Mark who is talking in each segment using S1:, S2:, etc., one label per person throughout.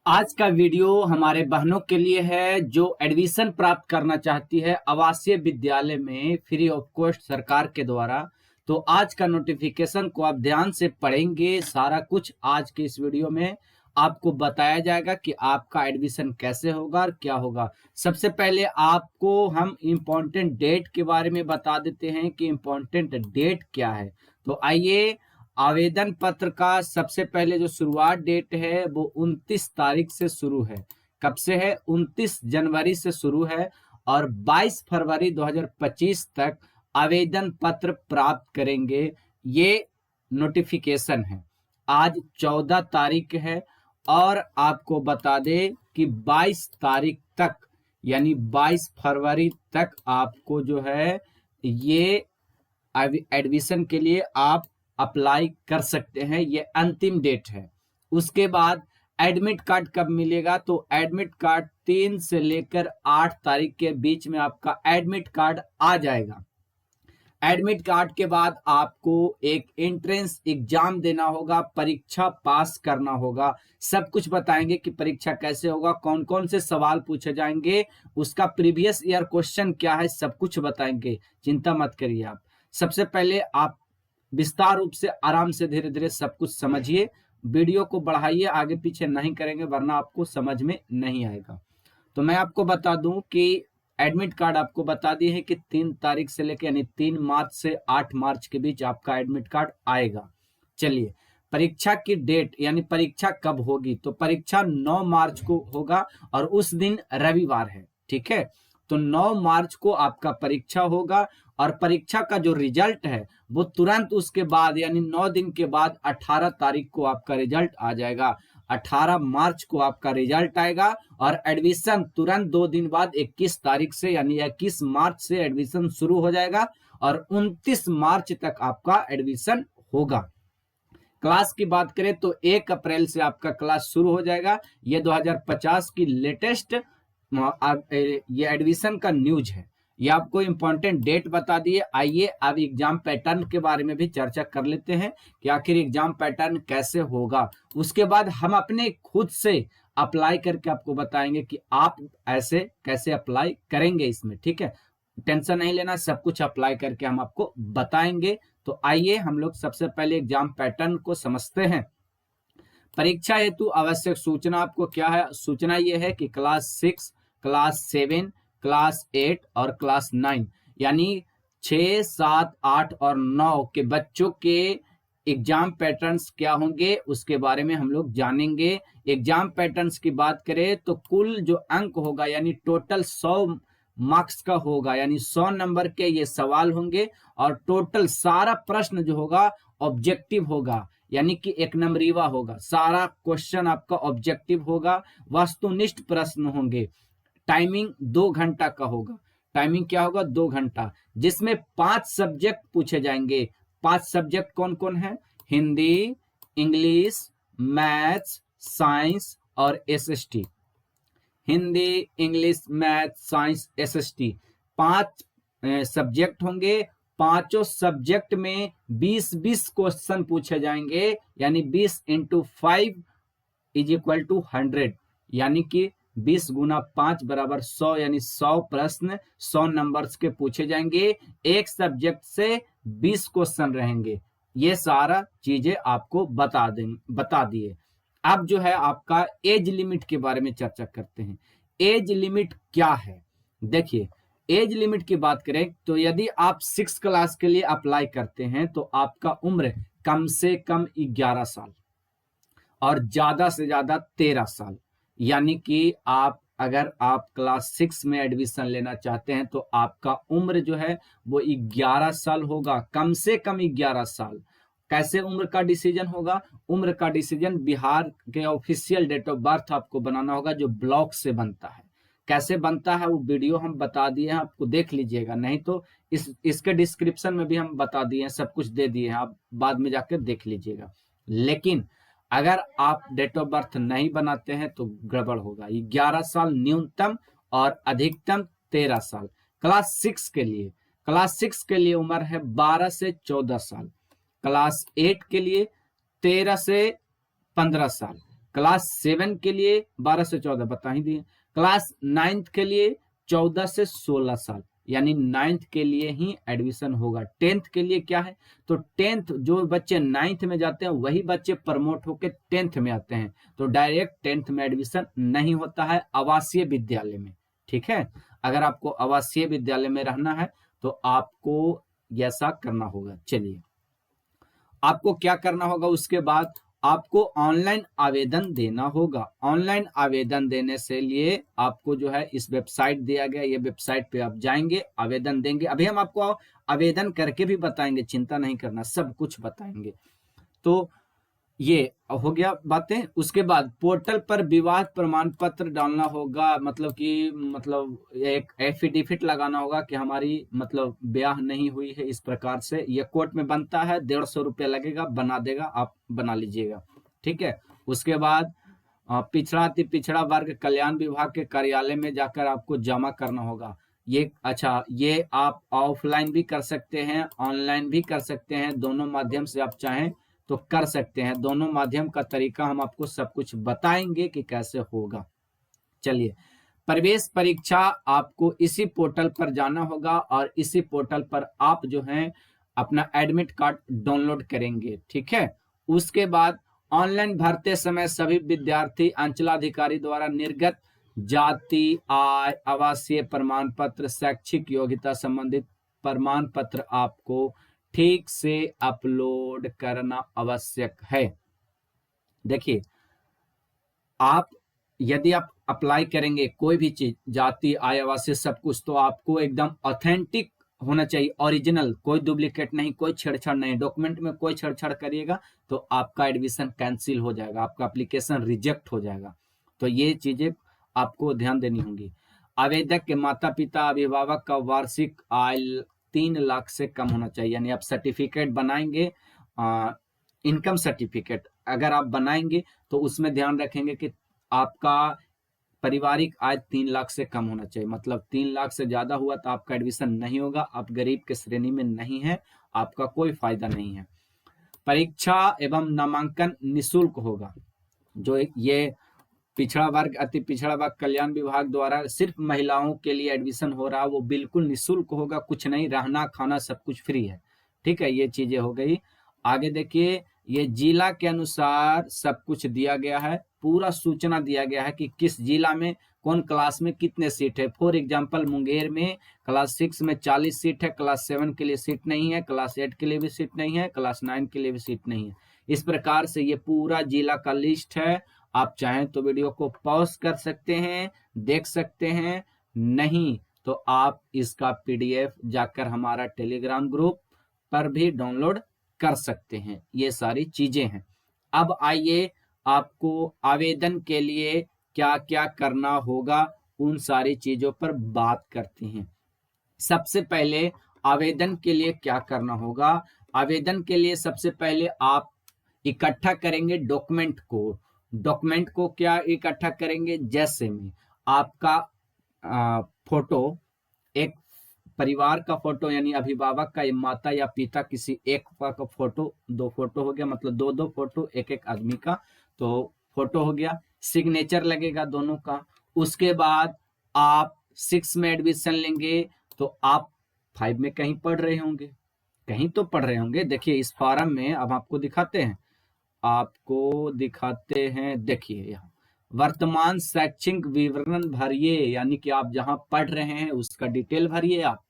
S1: आज का वीडियो हमारे बहनों के लिए है जो एडमिशन प्राप्त करना चाहती है आवासीय विद्यालय में फ्री ऑफ कॉस्ट सरकार के द्वारा। तो आज का नोटिफिकेशन को आप ध्यान से पढ़ेंगे। सारा कुछ आज के इस वीडियो में आपको बताया जाएगा कि आपका एडमिशन कैसे होगा और क्या होगा। सबसे पहले आपको हम इम्पोर्टेंट डेट के बारे में बता देते हैं कि इम्पोर्टेंट डेट क्या है। तो आइए, आवेदन पत्र का सबसे पहले जो शुरुआत डेट है वो 29 तारीख से शुरू है। कब से है? 29 जनवरी से शुरू है और 22 फरवरी 2025 तक आवेदन पत्र प्राप्त करेंगे। ये नोटिफिकेशन है। आज 14 तारीख है और आपको बता दें कि 22 तारीख तक यानी 22 फरवरी तक आपको जो है ये एडमिशन के लिए आप अप्लाई कर सकते हैं। ये अंतिम डेट है। उसके बाद एडमिट कार्ड कब मिलेगा? तो एडमिट कार्ड 3 से लेकर 8 तारीख के बीच में आपका एडमिट कार्ड आ जाएगा। एडमिट कार्ड के बाद आपको एक एंट्रेंस एग्जाम देना होगा, परीक्षा पास करना होगा। सब कुछ बताएंगे कि परीक्षा कैसे होगा, कौन कौन से सवाल पूछे जाएंगे, उसका प्रीवियस ईयर क्वेश्चन क्या है, सब कुछ बताएंगे। चिंता मत करिए। आप सबसे पहले आप विस्तार रूप से आराम से धीरे धीरे सब कुछ समझिए। वीडियो को बढ़ाइए, आगे पीछे नहीं करेंगे वरना आपको समझ में नहीं आएगा। तो मैं आपको बता दूं कि एडमिट कार्ड आपको बता दिए है कि 3 तारीख से लेकर यानी 3 मार्च से 8 मार्च के बीच आपका एडमिट कार्ड आएगा। चलिए, परीक्षा की डेट यानी परीक्षा कब होगी? तो परीक्षा 9 मार्च को होगा और उस दिन रविवार है। ठीक है, तो 9 मार्च को आपका परीक्षा होगा और परीक्षा का जो रिजल्ट है वो तुरंत उसके बाद यानी 9 दिन के बाद 18 तारीख को आपका रिजल्ट आ जाएगा। 18 मार्च को आपका रिजल्ट आएगा और एडमिशन तुरंत 2 दिन बाद 21 तारीख से यानी 21 मार्च से एडमिशन शुरू हो जाएगा और 29 मार्च तक आपका एडमिशन होगा। क्लास की बात करें तो 1 अप्रैल से आपका क्लास शुरू हो जाएगा। ये 2050 की लेटेस्ट ये एडमिशन का न्यूज है। ये आपको इंपॉर्टेंट डेट बता दिए। आइए अब एग्जाम पैटर्न के बारे में भी चर्चा कर लेते हैं कि आखिर एग्जाम पैटर्न कैसे होगा। उसके बाद हम अपने खुद से अप्लाई करके आपको बताएंगे कि आप ऐसे कैसे अप्लाई करेंगे इसमें। ठीक है, टेंशन नहीं लेना, सब कुछ अप्लाई करके हम आपको बताएंगे। तो आइए हम लोग सबसे पहले एग्जाम पैटर्न को समझते हैं। परीक्षा हेतु आवश्यक सूचना आपको क्या है? सूचना यह है कि क्लास 6, क्लास 7, क्लास 8 और क्लास 9 यानी 6, 7, 8 और 9 के बच्चों के एग्जाम पैटर्न्स क्या होंगे उसके बारे में हम लोग जानेंगे। एग्जाम पैटर्न्स की बात करें तो कुल जो अंक होगा यानी टोटल 100 मार्क्स का होगा, यानी 100 नंबर के ये सवाल होंगे और टोटल सारा प्रश्न जो होगा ऑब्जेक्टिव होगा, यानी कि 1 नंबरीवा होगा। सारा क्वेश्चन आपका ऑब्जेक्टिव होगा, वस्तुनिष्ठ प्रश्न होंगे। टाइमिंग 2 घंटा का होगा। टाइमिंग क्या होगा? 2 घंटा, जिसमें 5 सब्जेक्ट पूछे जाएंगे। 5 सब्जेक्ट कौन कौन है? हिंदी, इंग्लिश, मैथ्स, साइंस और SST. Hindi, English, math, science, SST 5 subject होंगे। पांचों सब्जेक्ट में 20-20 क्वेश्चन पूछे जाएंगे, यानी 20 × 5 = 100, यानी कि 20 × 5 = 100, यानी 100 प्रश्न 100 नंबर्स के पूछे जाएंगे। एक सब्जेक्ट से 20 क्वेश्चन रहेंगे। ये सारा चीजें आपको बता दिए। अब जो है आपका एज लिमिट के बारे में चर्चा करते हैं। एज लिमिट क्या है? देखिए, एज लिमिट की बात करें तो यदि आप 6 क्लास के लिए अप्लाई करते हैं तो आपका उम्र कम से कम 11 साल और ज्यादा से ज्यादा 13 साल, यानी कि अगर आप क्लास 6 में एडमिशन लेना चाहते हैं तो आपका उम्र जो है वो 11 साल होगा, कम से कम 11 साल। कैसे उम्र का डिसीजन होगा? उम्र का डिसीजन बिहार के ऑफिशियल डेट ऑफ बर्थ आपको बनाना होगा, जो ब्लॉक से बनता है। कैसे बनता है वो वीडियो हम बता दिए हैं, आपको देख लीजिएगा, नहीं तो इसके डिस्क्रिप्शन में भी हम बता दिए हैं, सब कुछ दे दिए हैं, आप बाद में जाकर देख लीजिएगा। लेकिन अगर आप डेट ऑफ बर्थ नहीं बनाते हैं तो गड़बड़ होगा। 11 साल न्यूनतम और अधिकतम 13 साल। क्लास 6 के लिए उम्र है 12 से 14 साल। क्लास 8 के लिए 13 से 15 साल। क्लास 7 के लिए 12 से 14 बता ही दिए, क्लास 9th के लिए 14 से 16 साल, यानी 9th के लिए ही एडमिशन होगा। 10th के लिए क्या है, तो 10th जो बच्चे 9th में जाते हैं वही बच्चे प्रमोट होकर 10th में आते हैं, तो डायरेक्ट 10th में एडमिशन नहीं होता है आवासीय विद्यालय में। ठीक है, अगर आपको आवासीय विद्यालय में रहना है तो आपको ऐसा करना होगा। चलिए, आपको क्या करना होगा, उसके बाद आपको ऑनलाइन आवेदन देना होगा। ऑनलाइन आवेदन देने से लिए आपको जो है इस वेबसाइट दिया गया, ये वेबसाइट पे आप जाएंगे, आवेदन देंगे। अभी हम आपको आवेदन करके भी बताएंगे, चिंता नहीं करना, सब कुछ बताएंगे। तो ये हो गया बातें। उसके बाद पोर्टल पर विवाह प्रमाण पत्र डालना होगा, मतलब एक एफिडेविट लगाना होगा कि हमारी मतलब ब्याह नहीं हुई है, इस प्रकार से ये कोर्ट में बनता है। 150 रुपया लगेगा, बना देगा, आप बना लीजिएगा। ठीक है, उसके बाद पिछड़ा अति पिछड़ा वर्ग कल्याण विभाग के कार्यालय में जाकर आपको जमा करना होगा। ये अच्छा, ये आप ऑफलाइन भी कर सकते हैं, ऑनलाइन भी कर सकते हैं, दोनों माध्यम से आप चाहें तो कर सकते हैं। दोनों माध्यम का तरीका हम आपको सब कुछ बताएंगे कि कैसे होगा। चलिए, प्रवेश परीक्षा आपको इसी पोर्टल पर जाना होगा और इसी पोर्टल पर आप जो है अपना एडमिट कार्ड डाउनलोड करेंगे। ठीक है, उसके बाद ऑनलाइन भरते समय सभी विद्यार्थी अंचलाधिकारी द्वारा निर्गत जाति, आय, आवासीय प्रमाण पत्र, शैक्षिक योग्यता संबंधित प्रमाण पत्र आपको ठीक से अपलोड करना आवश्यक है। देखिए, आप यदि आप अप्लाई करेंगे कोई भी चीज, जाति, आय, आवासीय, सब कुछ, तो आपको एकदम ऑथेंटिक होना चाहिए, ओरिजिनल, कोई डुप्लीकेट नहीं, कोई छेड़छाड़ नहीं। डॉक्यूमेंट में कोई छेड़छाड़ करिएगा तो आपका एडमिशन कैंसिल हो जाएगा, आपका एप्लीकेशन रिजेक्ट हो जाएगा। तो ये चीजें आपको ध्यान देनी होंगी। आवेदक के माता पिता, अभिभावक का वार्षिक आय 3 लाख से कम होना चाहिए। यानी आप सर्टिफिकेट बनाएंगे, इनकम सर्टिफिकेट अगर आप बनाएंगे तो उसमें ध्यान रखेंगे कि आपका पारिवारिक आय 3 लाख से कम होना चाहिए। मतलब 3 लाख से ज्यादा हुआ तो आपका एडमिशन नहीं होगा, आप गरीब के श्रेणी में नहीं है, आपका कोई फायदा नहीं है। परीक्षा एवं नामांकन निःशुल्क होगा। जो ये पिछड़ा वर्ग अति पिछड़ा वर्ग कल्याण विभाग द्वारा सिर्फ महिलाओं के लिए एडमिशन हो रहा है, वो बिल्कुल निःशुल्क होगा, कुछ नहीं, रहना खाना सब कुछ फ्री है। ठीक है, ये चीजें हो गई। आगे देखिए, ये जिला के अनुसार सब कुछ दिया गया है, पूरा सूचना दिया गया है कि किस जिला में कौन क्लास में कितने सीट है। फॉर एग्जाम्पल, मुंगेर में क्लास 6 में 40 सीट है, क्लास 7 के लिए सीट नहीं है, क्लास 8 के लिए भी सीट नहीं है, क्लास 9 के लिए भी सीट नहीं है। इस प्रकार से ये पूरा जिला का लिस्ट है। आप चाहें तो वीडियो को पॉज कर सकते हैं, देख सकते हैं, नहीं तो आप इसका पीडीएफ जाकर हमारा टेलीग्राम ग्रुप पर भी डाउनलोड कर सकते हैं। ये सारी चीजें हैं। अब आइए, आपको आवेदन के लिए क्या क्या करना होगा, उन सारी चीजों पर बात करते हैं। सबसे पहले आवेदन के लिए क्या करना होगा। आवेदन के लिए सबसे पहले आप इकट्ठा करेंगे डॉक्यूमेंट को। डॉक्यूमेंट को क्या इकट्ठा करेंगे, जैसे में आपका फोटो, एक परिवार का फोटो यानी अभिभावक का, माता या पिता किसी एक का फोटो, 2 फोटो हो गया, मतलब 2 फोटो एक एक आदमी का, तो फोटो हो गया। सिग्नेचर लगेगा दोनों का। उसके बाद आप 6 में एडमिशन लेंगे तो आप 5 में कहीं पढ़ रहे होंगे, कहीं तो पढ़ रहे होंगे। देखिए, इस फॉर्म में अब आपको दिखाते हैं, देखिए यहाँ वर्तमान शैक्षिक विवरण भरिए, यानी कि आप जहां पढ़ रहे हैं उसका डिटेल भरिए। आप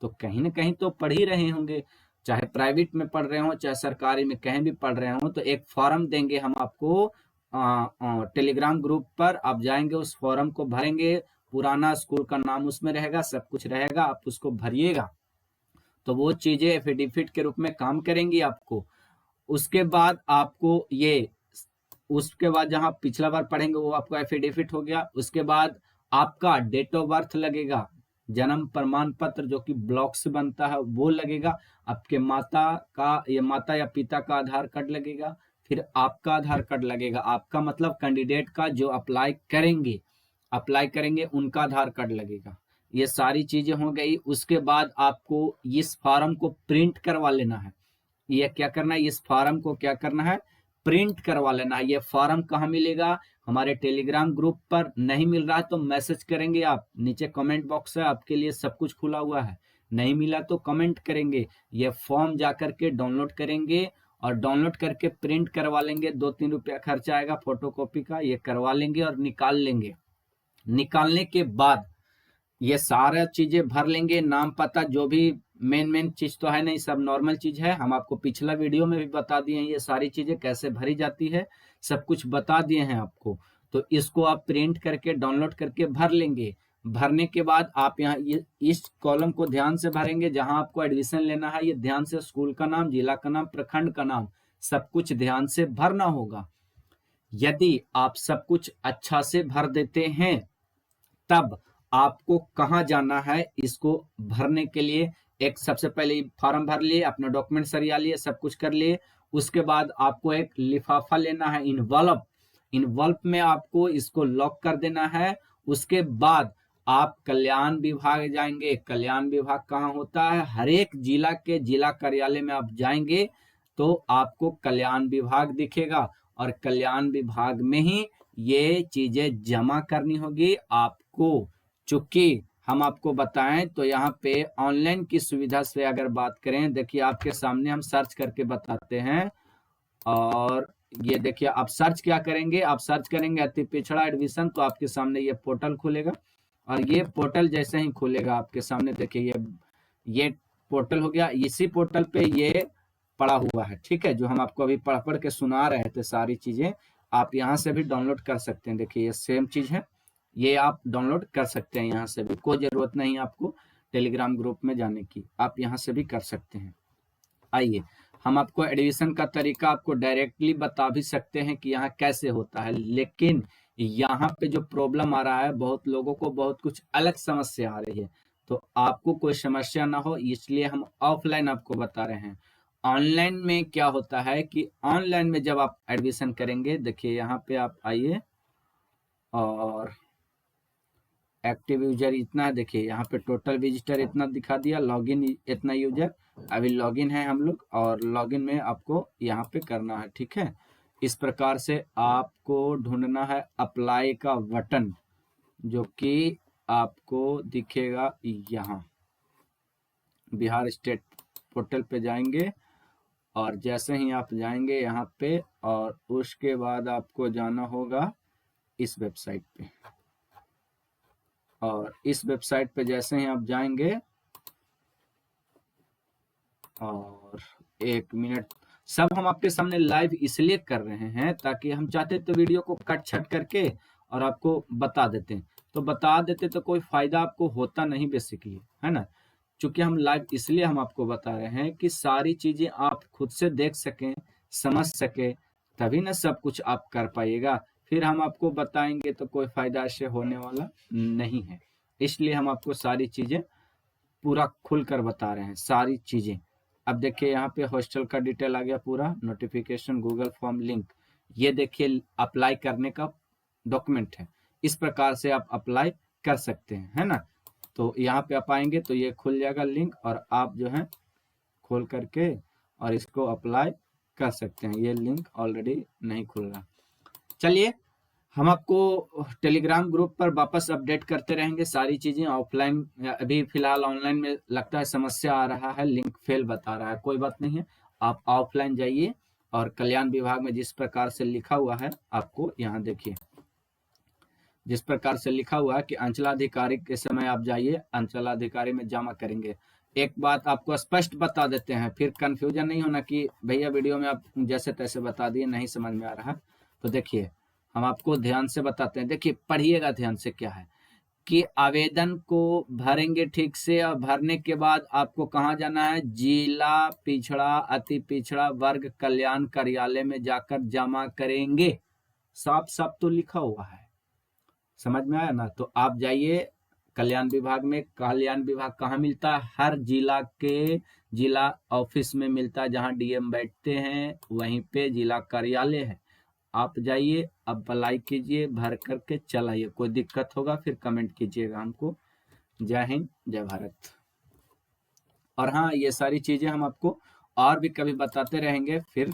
S1: तो कहीं ना कहीं तो पढ़ ही रहे होंगे, चाहे प्राइवेट में पढ़ रहे हो चाहे सरकारी में, कहीं भी पढ़ रहे हो। तो एक फॉर्म देंगे हम आपको टेलीग्राम ग्रुप पर, आप जाएंगे, उस फॉर्म को भरेंगे, पुराना स्कूल का नाम उसमें रहेगा, सब कुछ रहेगा, आप उसको भरिएगा। तो वो चीजें एफिडेविट के रूप में काम करेंगी आपको। उसके बाद आपको उसके बाद जहां पिछला बार पढ़ेंगे वो आपको एफिडेविट हो गया। उसके बाद आपका डेट ऑफ बर्थ लगेगा, जन्म प्रमाण पत्र जो कि ब्लॉक से बनता है वो लगेगा। आपके माता या पिता का आधार कार्ड लगेगा, फिर आपका आधार कार्ड लगेगा, आपका मतलब कैंडिडेट का जो अप्लाई करेंगे उनका आधार कार्ड लगेगा। ये सारी चीजें हो गई। उसके बाद आपको इस फॉर्म को प्रिंट करवा लेना है। ये क्या करना है, इस फॉर्म को क्या करना है, प्रिंट करवा लेना है। ये फॉर्म कहाँ मिलेगा? हमारे टेलीग्राम ग्रुप पर। नहीं मिल रहा है तो मैसेज करेंगे आप, नीचे कमेंट बॉक्स है आपके लिए, सब कुछ खुला हुआ है। नहीं मिला तो कमेंट करेंगे, ये फॉर्म जा करके डाउनलोड करेंगे और डाउनलोड करके प्रिंट करवा लेंगे। 2-3 रुपया खर्चा आएगा फोटो कॉपी का, ये करवा लेंगे और निकाल लेंगे। निकालने के बाद ये सारा चीजें भर लेंगे, नाम पता, जो भी मेन चीज तो है नहीं, सब नॉर्मल चीज है। हम आपको पिछला वीडियो में भी बता दिए हैं ये सारी चीजें कैसे भरी जाती है, सब कुछ बता दिए हैं आपको। तो इसको आप प्रिंट करके डाउनलोड करके भर लेंगे। भरने के बाद आप यहाँ इस कॉलम को ध्यान से भरेंगे, जहां आपको एडमिशन लेना है ये ध्यान से, स्कूल का नाम, जिला का नाम, प्रखंड का नाम, सब कुछ ध्यान से भरना होगा। यदि आप सब कुछ अच्छा से भर देते हैं तब आपको कहाँ जाना है इसको भरने के लिए। एक सबसे पहले फॉर्म भर लिए, अपना डॉक्यूमेंट सरिया लिए, सब कुछ कर लिए। उसके बाद आपको एक लिफाफा लेना है, इन्वॉल्व। इन्वॉल्व में आपको इसको लॉक कर देना है। उसके बाद आप कल्याण विभाग जाएंगे। कल्याण विभाग कहाँ होता है? हर एक जिला के जिला कार्यालय में आप जाएंगे तो आपको कल्याण विभाग दिखेगा और कल्याण विभाग में ही ये चीजें जमा करनी होगी आपको। चूंकि हम आपको बताएं तो यहाँ पे ऑनलाइन की सुविधा से अगर बात करें, देखिए आपके सामने हम सर्च करके बताते हैं। और ये देखिए आप सर्च क्या करेंगे, आप सर्च करेंगे अति पिछड़ा एडमिशन, तो आपके सामने ये पोर्टल खुलेगा। और ये पोर्टल जैसे ही खुलेगा आपके सामने, देखिए ये पोर्टल हो गया। इसी पोर्टल पे ये पड़ा हुआ है, ठीक है, जो हम आपको अभी पढ़ पढ़ के सुना रहे थे सारी चीजें, आप यहाँ से भी डाउनलोड कर सकते हैं। देखिए ये सेम चीज है, ये आप डाउनलोड कर सकते हैं यहाँ से भी, कोई जरूरत नहीं आपको टेलीग्राम ग्रुप में जाने की, आप यहाँ से भी कर सकते हैं। आइए हम आपको एडमिशन का तरीका आपको डायरेक्टली बता भी सकते हैं कि यहाँ कैसे होता है, लेकिन यहाँ पे जो प्रॉब्लम आ रहा है, बहुत लोगों को बहुत कुछ अलग समस्या आ रही है, तो आपको कोई समस्या ना हो इसलिए हम ऑफलाइन आपको बता रहे हैं। ऑनलाइन में क्या होता है कि ऑनलाइन में जब आप एडमिशन करेंगे, देखिए यहाँ पे आप आइए और एक्टिव यूजर इतना है, देखिए यहाँ पे टोटल विजिटर इतना दिखा दिया, लॉगिन इतना यूजर, अभी लॉगिन है हम लोग, और लॉगिन में आपको यहाँ पे करना है, ठीक है। इस प्रकार से आपको ढूंढना है अप्लाई का बटन, जो कि आपको दिखेगा यहाँ, बिहार स्टेट पोर्टल पे जाएंगे और जैसे ही आप जाएंगे यहाँ पे, और उसके बाद आपको जाना होगा इस वेबसाइट पे। और इस वेबसाइट पे जैसे ही आप जाएंगे, और 1 मिनट, सब हम आपके सामने लाइव इसलिए कर रहे हैं ताकि हम चाहते तो वीडियो को कट छट करके और आपको बता देते, तो बता देते तो कोई फायदा आपको होता नहीं बेसिकली, है ना। चूंकि हम लाइव इसलिए हम आपको बता रहे हैं कि सारी चीजें आप खुद से देख सकें, समझ सके, तभी ना सब कुछ आप कर पाइएगा। फिर हम आपको बताएंगे तो कोई फायदा ऐसे होने वाला नहीं है, इसलिए हम आपको सारी चीजें पूरा खुलकर बता रहे हैं, सारी चीजें। अब देखिए यहाँ पे हॉस्टल का डिटेल आ गया पूरा, नोटिफिकेशन, गूगल फॉर्म लिंक, ये देखिए अप्लाई करने का डॉक्यूमेंट है। इस प्रकार से आप अप्लाई कर सकते हैं, है ना। तो यहाँ पे आप आएंगे तो ये खुल जाएगा लिंक, और आप जो है खोल करके और इसको अप्लाई कर सकते हैं। ये लिंक ऑलरेडी नहीं खुल रहा। चलिए हम आपको टेलीग्राम ग्रुप पर वापस अपडेट करते रहेंगे सारी चीजें। ऑफलाइन अभी फिलहाल ऑनलाइन में लगता है समस्या आ रहा है, लिंक फेल बता रहा है, कोई बात नहीं है, आप ऑफलाइन जाइए और कल्याण विभाग में जिस प्रकार से लिखा हुआ है, आपको यहाँ देखिए जिस प्रकार से लिखा हुआ है कि अंचलाधिकारी के समय आप जाइए, अंचलाधिकारी में जमा करेंगे। एक बात आपको स्पष्ट बता देते हैं, फिर कंफ्यूजन नहीं होना कि भैया वीडियो में आप जैसे तैसे बता दिए, नहीं समझ में आ रहा। तो देखिए हम आपको ध्यान से बताते हैं, देखिए पढ़िएगा ध्यान से, क्या है कि आवेदन को भरेंगे ठीक से, और भरने के बाद आपको कहाँ जाना है? जिला पिछड़ा अति पिछड़ा वर्ग कल्याण कार्यालय में जाकर जमा करेंगे। साफ साफ तो लिखा हुआ है, समझ में आया ना। तो आप जाइए कल्याण विभाग में। कल्याण विभाग कहाँ मिलता है? हर जिला के जिला ऑफिस में मिलता है, जहाँ डीएम बैठते हैं वहीं पे जिला कार्यालय है। आप जाइए, अप्लाई कीजिए, भर करके चलाइए। कोई दिक्कत होगा फिर कमेंट कीजिएगा हमको। जय हिंद, जय भारत। और हाँ, ये सारी चीजें हम आपको और भी कभी बताते रहेंगे फिर।